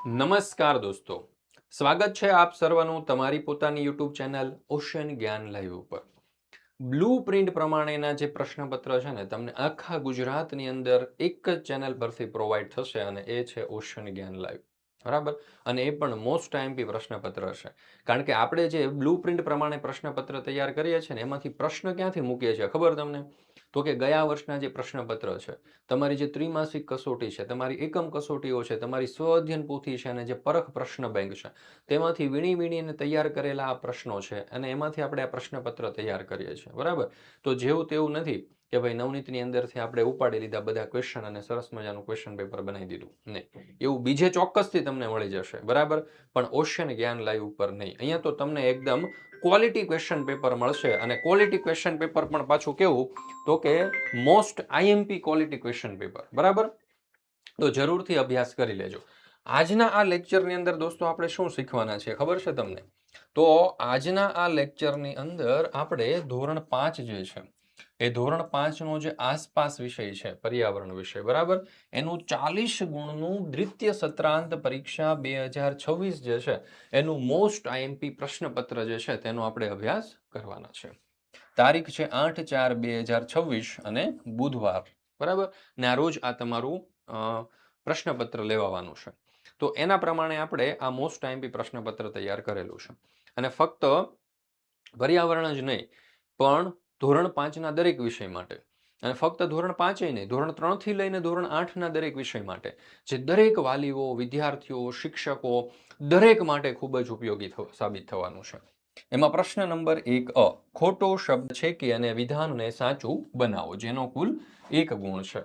નમસ્કાર દોસ્તો, સ્વાગત છે આપ સર્વનું તમારી પોતાની યુટ્યુબ ચેનલ ઓશન જ્ઞાન લાઈવ ઉપર. બ્લુ પ્રિન્ટ પ્રમાણેના જે પ્રશ્નપત્ર છે ને તમને આખા ગુજરાતની અંદર એક જ ચેનલ પરથી પ્રોવાઈડ થશે અને એ છે ઓશન જ્ઞાન લાઈવ. બરાબર. અને એ પણ મોસ્ટ આઈએમપી પ્રશ્નપત્ર છે. કારણ કે આપણે જે બ્લુ પ્રિન્ટ પ્રમાણે પ્રશ્નપત્ર તૈયાર કરીએ છીએ ને એમાંથી પ્રશ્ન ક્યાંથી મૂકીએ છીએ ખબર તમને? તો કે ગયા વર્ષના જે પ્રશ્નપત્ર છે, તમારી જે ત્રિમાસિક કસોટી છે, તમારી એકમ કસોટીઓ છે, તમારી સ્વ અધ્યયન પોથી છે અને જે પરખ પ્રશ્ન બેંક છે, તેમાંથી વીણી વીણીને તૈયાર કરેલા આ પ્રશ્નો છે અને એમાંથી આપણે આ પ્રશ્નપત્ર તૈયાર કરીએ છીએ. બરાબર. તો જેવું તેવું નથી કે ભાઈ નવનીતની અંદરથી આપણે ઉપાડી લીધા બધા ક્વેશ્ચન અને સરસ મજાનું ક્વેશ્ચન પેપર બનાવી દીધું. નહીં, એવું બીજે ચોક્કસથી તમને મળી જશે. બરાબર. પણ ઓશન જ્ઞાન લાઈવ ઉપર નહીં. અહીંયા તો તમને એકદમ ક્વોલિટી ક્વેશ્ચન પેપર મળશે અને ક્વોલિટી ક્વેશ્ચન પેપર પણ પાછું કેવું તો કે most IMP quality question paper. બરાબર. તો જરૂરથી અભ્યાસ કરી લેજો. આજના આ લેક્ચરની અંદર દોસ્તો આપણે શું શીખવાના છે ખબર છે તમને? તો આજના આ લેક્ચરની અંદર આપણે ધોરણ 5 જે છે એ ધોરણ 5 નો જે આસપાસ વિષય છે પર્યાવરણ વિષય, બરાબર, એનું 40 ગુણનું દ્વિતીય સત્રાંત પરીક્ષા 2026 જે છે એનું મોસ્ટ આઈએમપી પ્રશ્નપત્ર જે છે તેનો આપણે અભ્યાસ કરવાના છે. તારીખ છે 8/4/2026 અને બુધવાર. બરાબર. ને આ રોજ આ તમારું પ્રશ્નપત્ર લેવાનું છે. તો એના પ્રમાણે આપણે આ મોસ્ટ આઈએમપી પ્રશ્નપત્ર તૈયાર કરેલું છે. અને ફક્ત પર્યાવરણ જ નહીં પણ ધોરણ 5ના દરેક વિષય માટે, અને ફક્ત ધોરણ 5 નહીં, ધોરણ 3 થી લઈને ધોરણ 8ના દરેક વિષય માટે, જે દરેક વાલીઓ, વિદ્યાર્થીઓ, શિક્ષકો દરેક માટે ખૂબ જ ઉપયોગી સાબિત થવાનું છે. એમાં પ્રશ્ન નંબર 1 ખોટો શબ્દ છેકી અને વિધાનને સાચું બનાવો, જેનો કુલ 1 ગુણ છે.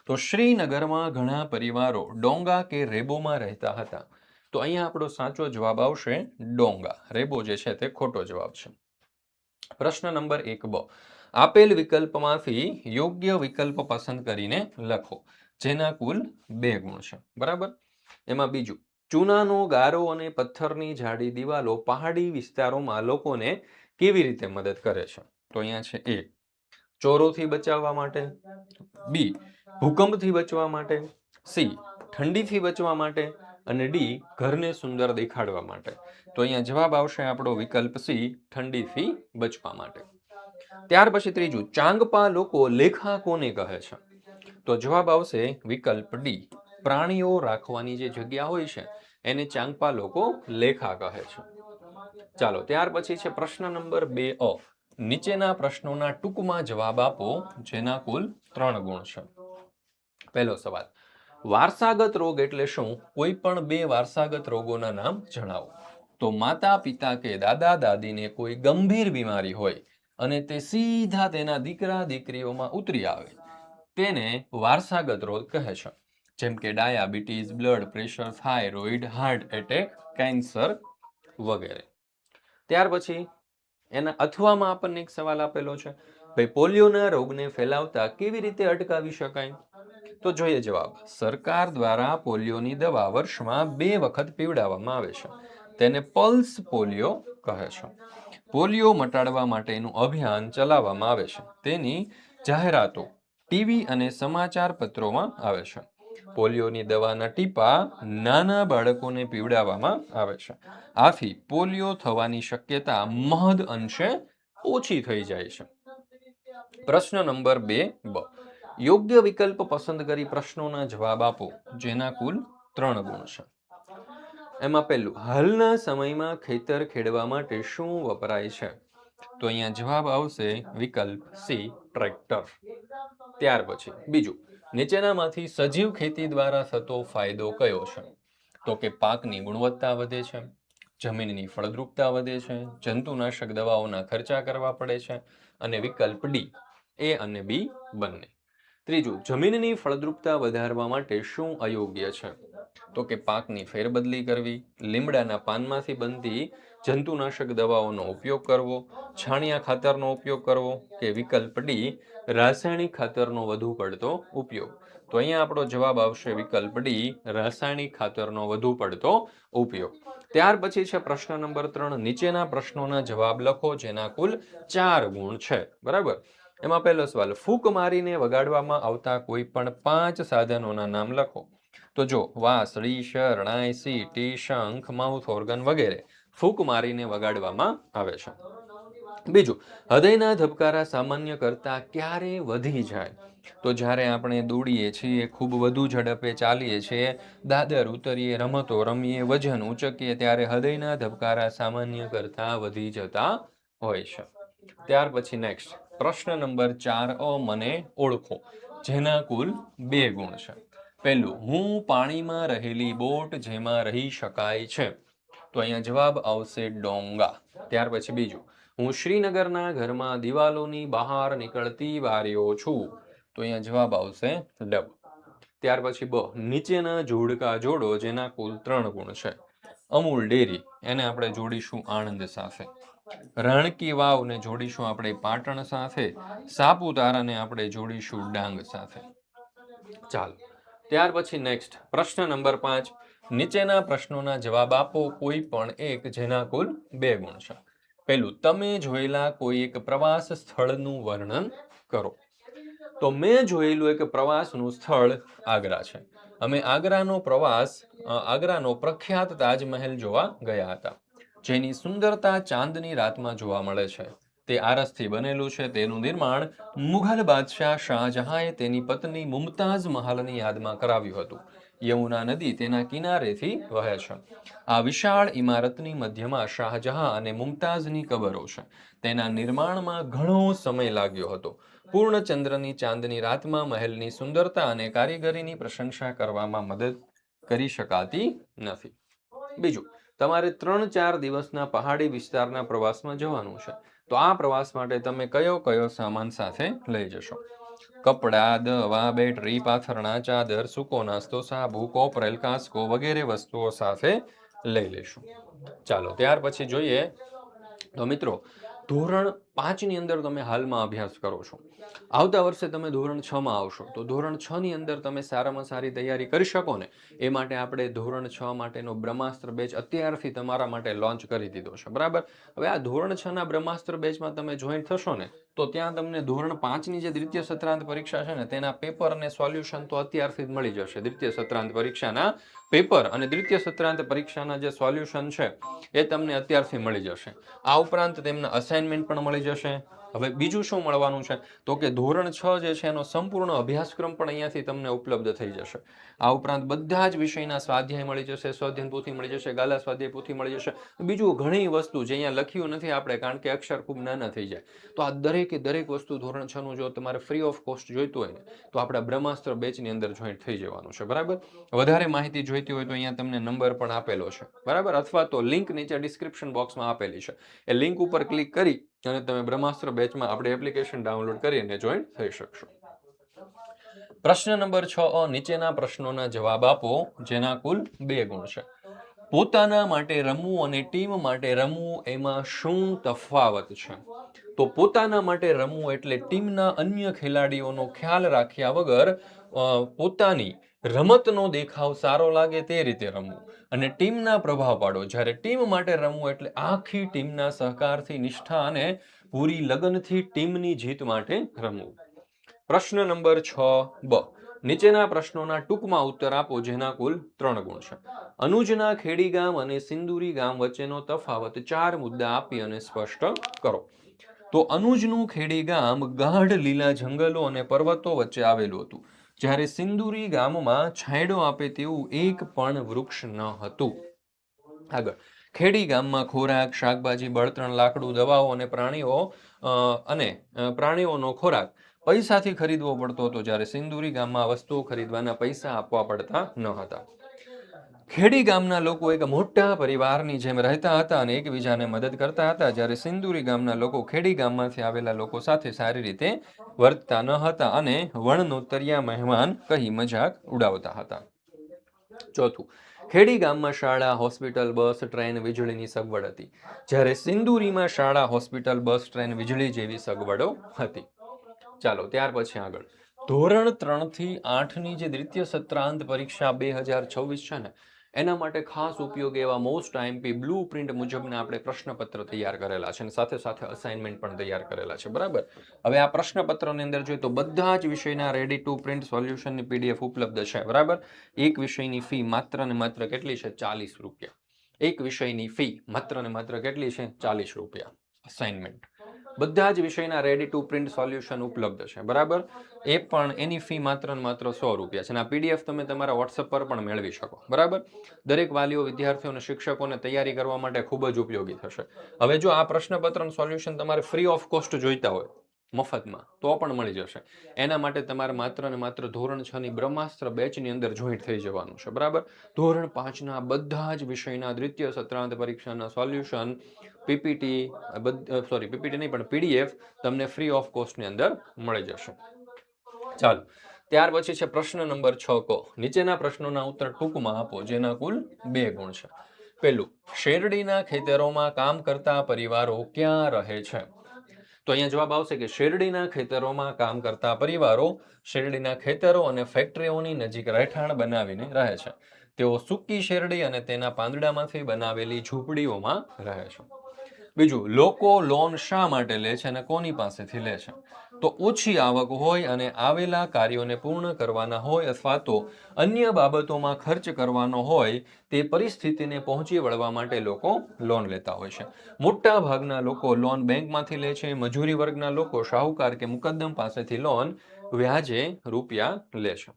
તો શ્રીનગરમાં ઘણા પરિવારો ડોંગા કે રેબોમાં રહેતા હતા. તો અહીંયા આપણો સાચો જવાબ આવશે ડોંગા. રેબો જે છે તે ખોટો જવાબ છે. પ્રશ્ન નંબર 1 આપેલ વિકલ્પમાંથી યોગ્ય વિકલ્પ પસંદ કરીને લખો, જેના કુલ 2 ગુણ છે. બરાબર. એમાં બીજું, ચૂનાનો ગારો અને પથ્થરની જાડી દિવાલો પહાડી વિસ્તારોમાં લોકોને કેવી રીતે મદદ કરે છે? તો અહીંયા છે એ ચોરોથી બચાવવા માટે, બી ભૂકંપથી બચવા માટે, સી ઠંડીથી બચવા માટે અને ડી ઘરને સુંદર દેખાડવા માટે. તો અહીંયા જવાબ આવશે આપણો વિકલ્પ સી, ઠંડીથી બચવા માટે. ત્યાર પછી ત્રીજું, ચાંગપા લોકો લેખા કોને કહે છે? તો જવાબ આવશે વિકલ્પ ડી, પ્રાણીઓ રાખવાની જે જગ્યા હોય છે એને ચાંગપા લોકો લેખા કહે છે. ચાલો, ત્યાર પછી છે પ્રશ્ન નંબર 2 નીચેના પ્રશ્નોના ટૂંકમાં જવાબ આપો, જેના કુલ 3 ગુણ છે. પહેલો સવાલ, વારસાગત રોગ એટલે શું? કોઈ પણ 2 વારસાગત રોગોના નામ જણાવો. તો માતા પિતા કે દાદા દાદીને કોઈ ગંભીર બીમારી હોય અને તે સીધા તેના દીકરા દીકરીઓમાં ઉતરી આવે, તેને વારસાગત રોગ કહે છે. જેમ કે diabetes, blood pressure, thyroid, heart attack, cancer વગેરે. ત્યાર પછી એના અથવામાં આપણને એક સવાલ આપેલો છે, ભાઈ પોલિયોના રોગને ફેલાવતા કેવી રીતે અટકાવી શકાય? તો જોઈએ જવાબ. સરકાર દ્વારા પોલિયોની દવા વર્ષમાં 2 વખત પીવડાવવામાં આવે છે. તેને પલ્સ પોલિયો કહે છે. પોલિયો મટાડવા માટેનું અભિયાન ચલાવવામાં આવે છે. તેની જાહેરાતો ટીવી અને સમાચાર પત્રોમાં આવે છે. પોલિયોની દવાના ટીપા નાના બાળકોને પીવડાવવામાં આવે છે. આથી પોલિયો થવાની શક્યતા મહદ અંશે ઓછી થઈ જાય છે. પ્રશ્ન નંબર 2 યોગ્ય વિકલ્પ પસંદ કરી પ્રશ્નોના જવાબ આપો, જેના કુલ 3 ગુણ છે. એમાં પહેલું, હાલના સમયમાં ખેતર ખેડવા માટે શું વપરાય છે? તો અહીંયા જવાબ આવશે વિકલ્પ સી, ટ્રેક્ટર. ત્યાર પછી બીજું, નીચેનામાંથી સજીવ ખેતી દ્વારા થતો ફાયદો કયો છે? તો કે પાકની ગુણવત્તા વધે છે, જમીનની ફળદ્રુપતા વધે છે, જંતુનાશક દવાઓના ખર્ચા કરવા પડે છે અને વિકલ્પ ડી, એ અને બી બંને. ત્રીજું, જમીનની ફળદ્રુપતા વધારવા માટે શું અયોગ્ય છે? તો કે પાકની ફેરબદલી કરવી, લીમડાના પાનમાંથી બનતી જંતુનાશક દવાઓનો ઉપયોગ કરવો, છાણિયા ખાતરનો ઉપયોગ કરવો કે વિકલ્પ ડી, રાસાયણિક ખાતરનો વધુ પડતો ઉપયોગ. તો અહીંયા આપણો જવાબ આવશે વિકલ્પ ડી, રાસાયણિક ખાતરનો વધુ પડતો ઉપયોગ. ત્યાર પછી છે પ્રશ્ન નંબર 3, નીચેના પ્રશ્નોના જવાબ લખો, જેના કુલ 4 ગુણ છે. બરાબર. એમાં પહેલો સવાલ, ફૂંક મારીને વગાડવામાં આવતા કોઈ પણ 5 સાધનોના નામ લખો. તો જો વાંસળી, શરણાઈ, સીટી, શંખ, માઉથ ઓર્ગન વગેરે ફૂંક મારીને વગાડવામાં આવે છે. બીજું, હૃદયના ધબકારા સામાન્ય કરતા ક્યારે વધી જાય? તો જ્યારે આપણે દોડીએ છીએ, ખૂબ વધુ ઝડપે ચાલીએ છીએ, દાદર ઉતરીએ, રમતો રમીએ, વજન ઉચકીએ, ત્યારે હૃદયના ધબકારા સામાન્ય કરતા વધી જતા હોય છે. ત્યાર પછી નેક્સ્ટ પ્રશ્ન નંબર 4 મને ઓળખો, જેના કુલ 2 ગુણ છે. પહેલું, હું પાણીમાં રહેલી બોટ જેમાં રહી શકાય છે. તો અહીંયા જવાબ આવશે ડોંગા. ત્યાર પછી બીજું, હું શ્રીનગરના ઘરમાં દિવાલોની બહાર નીકળતી બારીઓ છું. તો અહીંયા જવાબ આવશે ડબ. ત્યાર પછી બ, નીચેના જોડકા જોડો જેના કુલ 3 ગુણ છે. અમૂલ ડેરી, એને આપણે જોડીશું આણંદ સાથે. રાણકી વાવને જોડીશું આપણે પાટણ સાથે. સાપુતારાને આપણે જોડીશું ડાંગ સાથે. ચાલો, ત્યાર પછી નેક્સ્ટ પ્રશ્ન નંબર 5, નીચેના પ્રશ્નોના જવાબ આપો કોઈ પણ એક જેના કુલ 2 ગુણ છે. પહેલું, તમે જોયેલા કોઈ એક પ્રવાસ સ્થળનું વર્ણન કરો. તો મેં જોયેલું એક પ્રવાસનું સ્થળ આગ્રા છે. અમે આગ્રાનો પ્રખ્યાત તાજમહેલ જોવા ગયા હતા, જેની સુંદરતા ચાંદની રાતમાં જોવા મળે છે. તે આરસથી બનેલું છે. તેનું નિર્માણ મુઘલ બાદશાહ શાહજહાંએ તેની પત્ની મુમતાઝ મહાલની યાદમાં કરાવ્યું હતું. યમુના નદી તેના કિનારેથી વહે છે. આ વિશાળ ઇમારતની મધ્યમાં શાહજહાં અને મુમતાઝની કબરો છે. તેના નિર્માણમાં ઘણો સમય લાગ્યો હતો. પૂર્ણચંદ્રની ચાંદની રાતમાં મહેલની સુંદરતા અને કારીગરીની પ્રશંસા કરવામાં મદદ કરી શકાતી નથી. બીજું, તમારે 3-4 દિવસના પહાડી વિસ્તારના પ્રવાસમાં જવાનું છે. તો આ પ્રવાસ માટે તમે કયો સામાન સાથે લઈ જશો? કપડાં, દવા, બેટરી, પાથરણા, ચાદર, સૂકો નાસ્તો, સાબુ, કોપરેલ, કાસ્કો વગેરે વસ્તુઓ સાથે લઈ લેશું. ચાલો, ત્યાર પછી જોઈએ તો મિત્રો, ધોરણ 5 ની અંદર તમે હાલમાં અભ્યાસ કરો છો. આવતા વર્ષે તમે ધોરણ 6 માં આવશો. તો ધોરણ 6 ની અંદર તમે સારામાં સારી તૈયારી કરી શકો ને, એ માટે આપણે ધોરણ 6 માટેનો બ્રહ્માસ્ત્ર બેચ અત્યારથી તમારા માટે લોન્ચ કરી દીધો છે. બરાબર. હવે આ ધોરણ 6 ના બ્રહ્માસ્ત્ર બેચમાં તમે જોઈન થશો ને, તો ત્યાં તમને ધોરણ 5 ની જે દ્વિતીય સત્રાંત પરીક્ષા છે ને, તેના પેપર અને સોલ્યુશન તો અત્યારથી જ મળી જશે. દ્વિતીય સત્રાંત પરીક્ષાના પેપર અને દ્વિતીય સત્રાંત પરીક્ષાના જે સોલ્યુશન છે એ તમને અત્યારથી મળી જશે. આ ઉપરાંત તેમના અસાઇનમેન્ટ પણ મળી જશે. હવે બીજું શું મળવાનું છે? તો કે ધોરણ 6 જે છે એનો સંપૂર્ણ અભ્યાસક્રમ પણ અહીંયાથી તમને ઉપલબ્ધ થઈ જશે. આ ઉપરાંત બધા જ વિષયના સ્વાધ્યાય મળી જશે, સ્વાધ્યાય પોથી મળી જશે, ગાલા સ્વાધ્યાય પોથી મળી જશે. બીજું ઘણી વસ્તુ જે અહીંયા લખ્યું નથી આપણે, કારણ કે અક્ષર ખૂબ નાના થઈ જાય. તો આ દરેકે દરેક વસ્તુ ધોરણ 6 નું જો તમારે ફ્રી ઓફ કોસ્ટ જોઈતું હોય ને, તો આપણા બ્રહ્માસ્ત્ર બેચની અંદર જોઈન્ટ થઈ જવાનું છે. બરાબર. વધારે માહિતી જોઈતી હોય તો અહીંયા તમને નંબર પણ આપેલો છે. બરાબર. અથવા તો લિંક નીચે ડિસ્ક્રિપ્શન બોક્સમાં આપેલી છે. એ લિંક ઉપર ક્લિક કરી અને તમે બ્રહ્માસ્ત્ર બેચમાં આપણે એપ્લિકેશન ડાઉનલોડ કરીને જોઈન થઈ શકશો. પ્રશ્ન નંબર 6, નીચેના પ્રશ્નોના જવાબ આપો જેના કુલ 2 ગુણ છે. પોતાના માટે રમવું અને ટીમ માટે રમવું, એમાં શું તફાવત છે? તો પોતાના માટે રમવું એટલે ટીમના અન્ય ખેલાડીઓનો ખ્યાલ રાખ્યા વગર પોતાની રમતનો દેખાવ સારો લાગે તે રીતે રમવું, અને ટીમના પ્રભાવ પાડો. જ્યારે ટીમ માટે રમવું એટલે આખી ટીમના સહકારથી, નિષ્ઠા અને પૂરી લગનથી ટીમની જીત માટે રમવું. પ્રશ્ન નંબર 6 નીચેના પ્રશ્નોના ટૂંકમાં ઉત્તર આપો જેના કુલ 3 ગુણ છે. અનુજના ખેડી ગામ અને સિંદુરી ગામ વચ્ચેનો તફાવત 4 મુદ્દા આપી અને સ્પષ્ટ કરો. તો અનુજનું ખેડી ગામ ગાઢ લીલા જંગલો અને પર્વતો વચ્ચે આવેલું હતું, જ્યારે સિંદુરી ગામમાં છાંયડો આપે તેવું એક પણ વૃક્ષ ન હતું. આગળ, ખેડી ગામમાં ખોરાક, શાકભાજી, બળતણ, લાકડું, દવાઓ અને પ્રાણીઓનો ખોરાક પૈસાથી ખરીદવો પડતો હતો, જ્યારે સિંદુરી ગામમાં વસ્તુઓ ખરીદવાના પૈસા આપવા પડતા ન હતા. ખેડી ગામના લોકો એક મોટા પરિવારની જેમ રહેતા હતા અને એકબીજાને મદદ કરતા હતા, જ્યારે સિંદુરી ગામના લોકો ખેડી ગામમાંથી આવેલા લોકો સાથે સારી રીતે વર્તતા ન હતા અને વણનોતરિયા મહેમાન કહી મજાક ઉડાવતા હતા. ચોથું, ખેડી ગામમાં શાળા, હોસ્પિટલ, બસ, ટ્રેન, વીજળીની સગવડ હતી, જ્યારે સિંદુરીમાં શાળા, હોસ્પિટલ, બસ, ટ્રેન, વીજળી જેવી સગવડો હતી. ચાલો, ત્યાર પછી આગળ, ધોરણ 3 થી 8 ની જે દ્વિતીય સત્રાંત પરીક્ષા 2026 છે ને, એના માટે ખાસ ઉપયોગી એવા મોસ્ટ આઈએમપી બ્લુ પ્રિન્ટ મુજબના આપણે પ્રશ્નપત્ર તૈયાર કરેલા છે અને સાથે સાથે અસાઇનમેન્ટ પણ તૈયાર કરેલા છે. બરાબર. હવે આ પ્રશ્નપત્રની અંદર જોઈએ તો બધા જ વિષયના રેડી ટુ પ્રિન્ટ સોલ્યુશનની પીડીએફ ઉપલબ્ધ છે. બરાબર. એક વિષયની ફી માત્ર ને માત્ર કેટલી છે? 40 રૂપિયા. એક વિષયની ફી માત્ર ને માત્ર કેટલી છે? 40 રૂપિયા. અસાઇનમેન્ટ બધા જ વિષયના રેડી ટુ પ્રિન્ટ સોલ્યુશન ઉપલબ્ધ છે. બરાબર. એ પણ એની ફી માત્ર ને માત્ર 100 રૂપિયા છે અને આ પીડીએફ તમે તમારા વોટ્સઅપ પર પણ મેળવી શકો. બરાબર. દરેક વાલીઓ, વિદ્યાર્થીઓ અને શિક્ષકોને તૈયારી કરવા માટે ખૂબ જ ઉપયોગી થશે. હવે જો આ પ્રશ્નપત્રનું સોલ્યુશન તમારે ફ્રી ઓફ કોસ્ટ જોઈતા હોય, મફતમાં, તો પણ મળી જશે. એના માટે તમારે માત્ર ને માત્ર ધોરણ 6 ની બ્રહ્માસ્ત્ર બેચની અંદર જોઈન્ટ થઈ જવાનું છે. બરાબર. ધોરણ 5 ના બધા જ વિષયના દ્વિતીય સત્રાંત પરીક્ષાના સોલ્યુશન, પીપીટી, પીપીટી નહીં પણ પીડીએફ તમને ફ્રી ઓફ કોસ્ટની અંદર મળી જશે. ચાલો, ત્યાર પછી છે પ્રશ્ન નંબર 6 કો. નીચેના પ્રશ્નોના ઉત્તર ટૂંકમાં આપો જેના કુલ 2 ગુણ છે. પહેલું, શેરડીના ખેતરોમાં કામ કરતા પરિવારો ક્યાં રહે છે? તો અહીંયા જવાબ આવશે કે શેરડીના ખેતરોમાં કામ કરતા પરિવારો શેરડીના ખેતરો અને ફેક્ટરીઓની નજીક રહેઠાણ બનાવીને રહે છે. તેઓ સૂકી શેરડી અને તેના પાંદડામાંથી બનાવેલી ઝૂંપડીઓમાં રહે છે. બીજું, લોકો લોન શા માટે લે છે અને કોની પાસેથી લે છે? તો ઓછી આવક હોય અને આવેલા કાર્યોને પૂર્ણ કરવાના હોય અથવા તો અન્ય બાબતોમાં ખર્ચ કરવાનો હોય તે પરિસ્થિતિને પહોંચી વળવા માટે લોકો લોન લેતા હોય છે. મોટા ભાગના લોકો લોન બેંકમાંથી લે છે. મજૂરી વર્ગના લોકો શાહુકાર કે મુકદ્દમ પાસેથી લોન વ્યાજે રૂપિયા લે છે.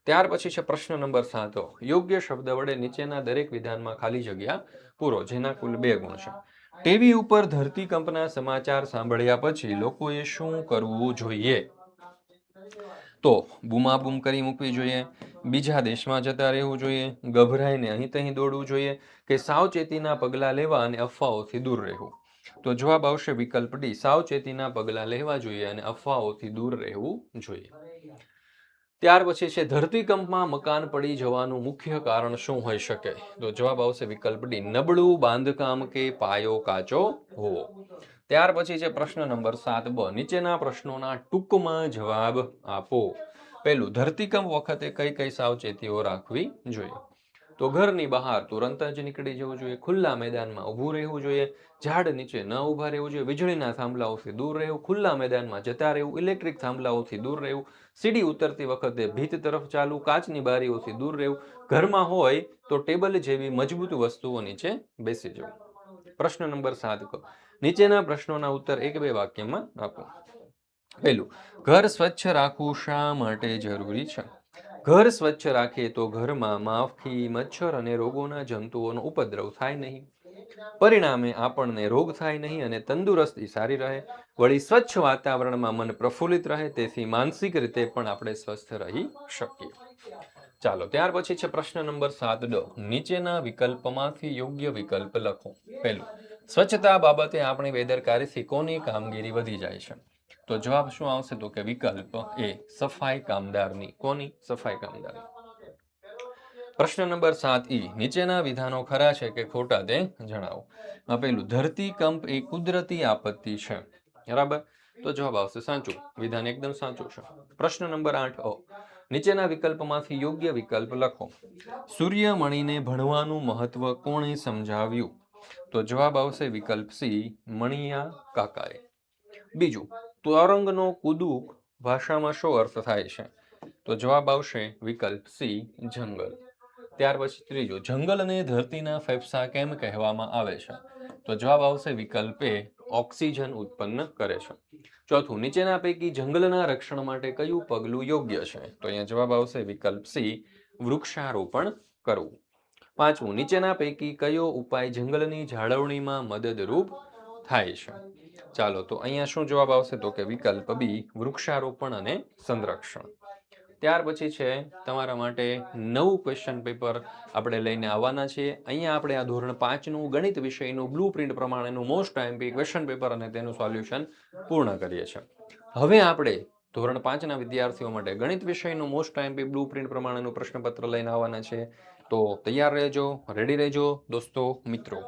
ત્યાર પછી છે પ્રશ્ન નંબર 7. યોગ્ય શબ્દ વડે નીચેના દરેક વિધાનમાં ખાલી જગ્યા પૂરો જેના કુલ 2 ગુણ છે. ટીવી ઉપર ધરતીકંપના સમાચાર સાંભળ્યા પછી લોકોએ શું કરવું જોઈએ? તો બૂમાબૂમ કરી મૂકવી જોઈએ, બીજા દેશમાં જતા રહેવું જોઈએ, ગભરાઈને અહીં તહીં દોડવું જોઈએ કે સાવચેતીના પગલાં લેવા અને અફવાઓથી દૂર રહેવું? તો જવાબ આવશે વિકલ્પ ડી, સાવચેતીના પગલાં લેવા જોઈએ અને અફવાઓથી દૂર રહેવું જોઈએ. ત્યાર પછી છે ધરતીકંપમાં મકાન પડી જવાનું મુખ્ય કારણ શું હોઈ શકે? તો જવાબ આવશે વિકલ્પ ડી, નબળું બાંધકામ કે પાયો કાચો હોવો. ત્યાર પછી છે પ્રશ્ન નંબર 7બ. નીચેના પ્રશ્નોના ટૂંકમાં જવાબ આપો. પહેલું, ધરતીકંપ વખતે કઈ કઈ સાવચેતીઓ રાખવી જોઈએ? તો ઘરની બહાર તુરંત જ નીકળી જવું જોઈએ, ખુલ્લા મેદાનમાં ઊભું રહેવું જોઈએ, ઝાડ નીચે ન ઊભા રહેવું જોઈએ, વીજળીના થાંભલાઓથી દૂર રહેવું, ખુલ્લા મેદાનમાં જતા રહેવું, ઇલેક્ટ્રિક થાંભલાઓથી દૂર રહેવું, સીડી ઉતરતી વખતે ભીત તરફ ચાલવું, કાચની બારીઓથી દૂર રહેવું, ઘરમાં હોય તો ટેબલ જેવી મજબૂત વસ્તુઓ નીચે બેસી જવું. પ્રશ્ન નંબર 7 નીચેના પ્રશ્નોના ઉત્તર 1-2 વાક્યમાં આપો. પહેલું, ઘર સ્વચ્છ રાખવું શા માટે જરૂરી છે? ઘર સ્વચ્છ રાખીએ તો ઘરમાં માખી, મચ્છર અને રોગોના જંતુઓનો ઉપદ્રવ થાય નહીં. પરિણામે આપણને રોગ થાય નહીં અને તંદુરસ્તી સારી રહે. વળી સ્વચ્છ વાતાવરણમાં મન પ્રફુલ્લિત રહે, તેથી માનસિક રીતે પણ આપણે સ્વસ્થ રહી શકીએ. ચાલો, ત્યાર પછી છે પ્રશ્ન નંબર 7ડ. નીચેના વિકલ્પમાંથી યોગ્ય વિકલ્પ લખો. પહેલું, સ્વચ્છતા બાબતે આપણી બેદરકારીથી કોની કામગીરી વધી જાય છે? તો જવાબ શું આવશે? તો કે વિકલ્પ એ, સફાઈ કામદારની. કોની? સફાઈ કામદારની. પ્રશ્ન નંબર 7ઈ. નીચેના વિધાનો ખરા છે કે ખોટા તે જણાવો. પહેલું, ધરતીકંપ એ કુદરતી આપત્તિ છે. બરાબર. તો જવાબ આવશે સાચું. વિધાન એકદમ સાચું છે. પ્રશ્ન નંબર 8અ. નીચેના વિકલ્પમાંથી યોગ્ય વિકલ્પ લખો. સૂર્યમણીને ભણવાનું મહત્વ કોણે સમજાવ્યું? તો જવાબ આવશે વિકલ્પ સી, મણિયા કાકાએ. બીજું, તરંગનો કુદુક ભાષામાં શો અર્થ થાય છે? તો જવાબ આવશે વિકલ્પ સી, જંગલ. ત્યાર પછી ત્રીજો, જંગલને ધરતીના ફેફસા કેમ કહેવામાં આવે છે? તો જવાબ આવશે વિકલ્પ એ, ઓક્સિજન ઉત્પન્ન કરે છે. ચોથું, નીચેના પૈકી જંગલના રક્ષણ માટે કયું પગલું યોગ્ય છે? તો અહીંયા જવાબ આવશે વિકલ્પ સી, વૃક્ષારોપણ કરવું. પાંચમું, નીચેના પૈકી કયો ઉપાય જંગલની જાળવણીમાં મદદરૂપ થાય છે? ચાલો, તો અહીંયા શું જવાબ આવશે? તો કે વિકલ્પ બી, વૃક્ષારોપણ અને સંરક્ષણ. ત્યાર પછી છે તમારા માટે નવું ક્વેશ્ચન પેપર આપણે લઈને આવવાના છીએ. અહીંયા આપણે આ ધોરણ 5નું ગણિત વિષયનું બ્લુ પ્રિન્ટ પ્રમાણેનું મોસ્ટ આઈએમપી ક્વેશ્ચન પેપર અને તેનું સોલ્યુશન પૂર્ણ કરીએ છીએ. હવે આપણે ધોરણ 5ના વિદ્યાર્થીઓ માટે ગણિત વિષયનું મોસ્ટ આઈએમપી બ્લુ પ્રિન્ટ પ્રમાણેનું પ્રશ્નપત્ર લઈને આવવાના છે. તો તૈયાર રહેજો, રેડી રહેજો દોસ્તો, મિત્રો.